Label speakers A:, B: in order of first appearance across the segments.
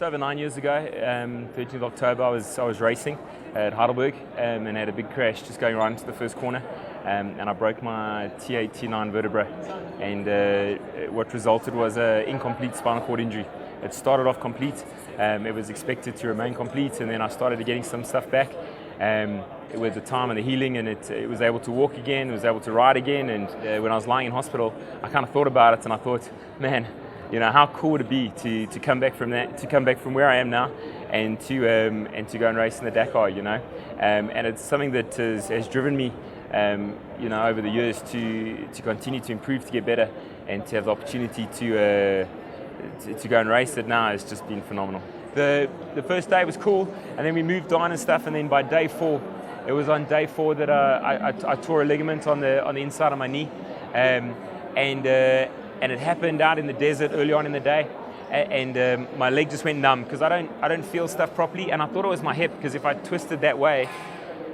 A: over 9 years ago, 13th of October, I was racing at Heidelberg and had a big crash just going right into the first corner, and I broke my T8, T9 vertebra, and what resulted was an incomplete spinal cord injury. It started off complete, it was expected to remain complete, and then I started getting some stuff back with the time and the healing, and it was able to walk again, it was able to ride again, and when I was lying in hospital, I kind of thought about it, and I thought, man, you know, how cool would it be to come back from that, to come back from where I am now, and to go and race in the Dakar, you know, and it's something that has driven me, you know, over the years to continue to improve, to get better, and to have the opportunity to go and race it now has just been phenomenal. The first day was cool, and then we moved on and stuff, and then by day 4, it was on day 4 that I tore a ligament on the inside of my knee, and it happened out in the desert early on in the day, and my leg just went numb because I don't feel stuff properly, and I thought it was my hip, because if I twisted that way,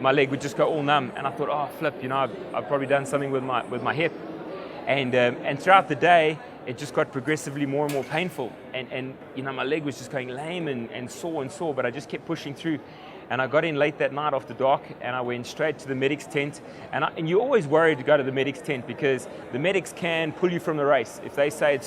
A: my leg would just go all numb, and I thought, oh flip, you know, I've probably done something with my hip, and throughout the day, it just got progressively more and more painful, and you know, my leg was just going lame and sore, but I just kept pushing through. And I got in late that night after dark, and I went straight to the medic's tent. And you're always worried to go to the medic's tent, because the medics can pull you from the race. If they say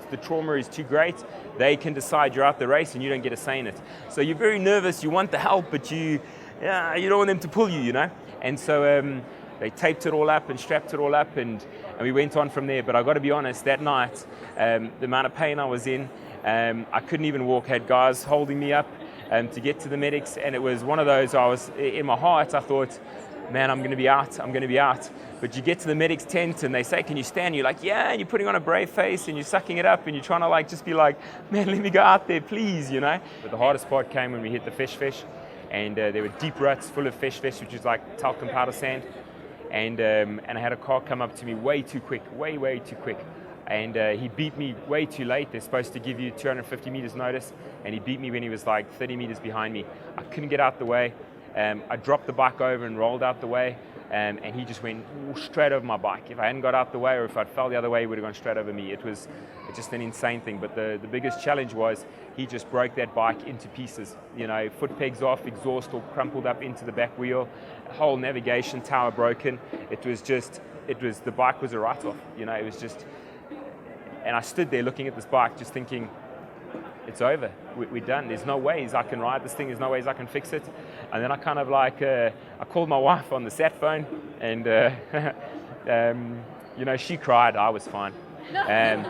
A: the trauma is too great, they can decide you're out the race and you don't get a say in it. So you're very nervous, you want the help, but you don't want them to pull you, you know? And so they taped it all up and strapped it all up, and we went on from there. But I got to be honest, that night, the amount of pain I was in, I couldn't even walk. I had guys holding me up to get to the medics, and it was one of those, I was in my heart, I thought, man, I'm going to be out. But you get to the medics tent and they say, can you stand? You're like, yeah, and you're putting on a brave face and you're sucking it up and you're trying to like just be like, man, let me go out there, please, you know. But the hardest part came when we hit the fesh, and there were deep ruts full of fesh, which is like talcum powder sand, and I had a car come up to me way too quick, way too quick. And he beat me way too late. They're supposed to give you 250 meters notice, and he beat me when he was like 30 meters behind me. I couldn't get out the way. I dropped the bike over and rolled out the way, and he just went straight over my bike. If I hadn't got out the way, or if I'd fell the other way, he would have gone straight over me. It's just an insane thing. But the biggest challenge was he just broke that bike into pieces. You know, foot pegs off, exhaust all crumpled up into the back wheel, whole navigation tower broken. The bike was a write-off. You know, it was just. And I stood there looking at this bike just thinking, it's over, we're done, there's no ways I can ride this thing, there's no ways I can fix it. And then I kind of like, I called my wife on the sat phone, and you know, she cried, I was fine. It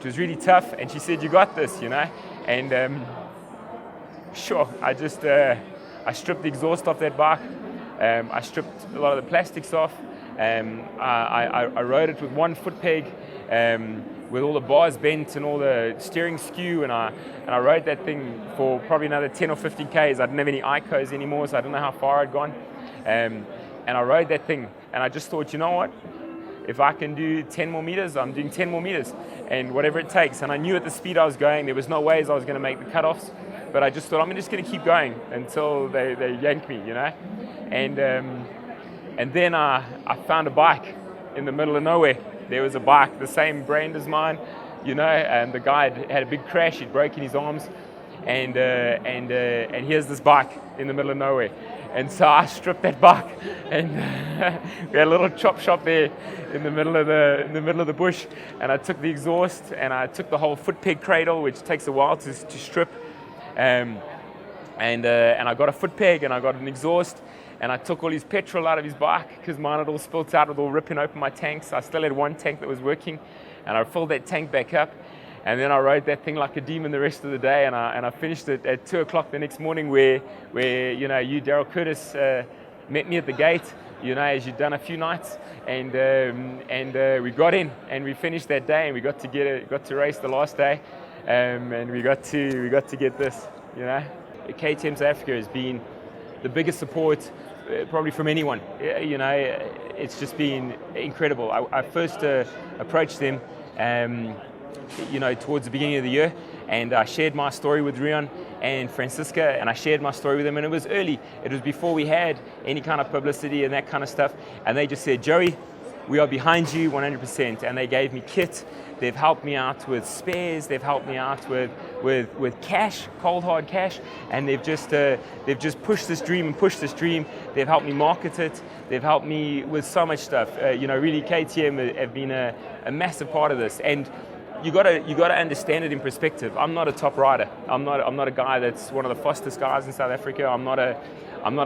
A: was really tough, and she said, you got this, you know. And sure, I stripped the exhaust off that bike, I stripped a lot of the plastics off. I rode it with one foot peg, with all the bars bent and all the steering skew, and I rode that thing for probably another 10 or 15 Ks. I didn't have any ICOs anymore, so I don't know how far I'd gone. And I rode that thing, and I just thought, you know what? If I can do 10 more meters, I'm doing 10 more meters, and whatever it takes. And I knew at the speed I was going, there was no ways I was going to make the cutoffs, but I just thought, I'm just going to keep going until they yank me, you know? And then I found a bike in the middle of nowhere. There was a bike, the same brand as mine, you know, and the guy had a big crash, he'd broken his arms, and here's this bike in the middle of nowhere. And so I stripped that bike, and we had a little chop shop there in the middle of the bush, and I took the exhaust, and I took the whole foot peg cradle, which takes a while to strip, and I got a foot peg, and I got an exhaust, and I took all his petrol out of his bike because mine had all spilt out with all ripping open my tanks. I still had one tank that was working, and I filled that tank back up, and then I rode that thing like a demon the rest of the day, and I finished it at 2 o'clock the next morning, where you know, you, Daryl Curtis, met me at the gate, you know, as you'd done a few nights, and we got in and we finished that day, and we got to race the last day, and we got to get this, you know. KTM South Africa has been the biggest support probably from anyone. You know, it's just been incredible. I first approached them, you know, towards the beginning of the year, and I shared my story with Rion and Francisca, and I shared my story with them, and it was early. It was before we had any kind of publicity and that kind of stuff, and they just said, Joey, we are behind you 100%, and they gave me kit, They've helped me out with spares. They've helped me out with cash, cold hard cash, and they've just pushed this dream and pushed this dream. They've helped me market it. They've helped me with so much stuff. Really, KTM have been a massive part of this. And you gotta understand it in perspective. I'm not a top rider. I'm not a guy that's one of the fastest guys in South Africa. I'm not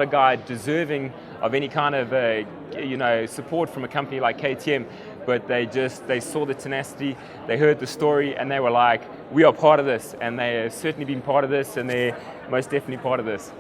A: a guy deserving of any kind of support from a company like KTM. But they saw the tenacity, they heard the story, and they were like, we are part of this. And they have certainly been part of this, and they're most definitely part of this.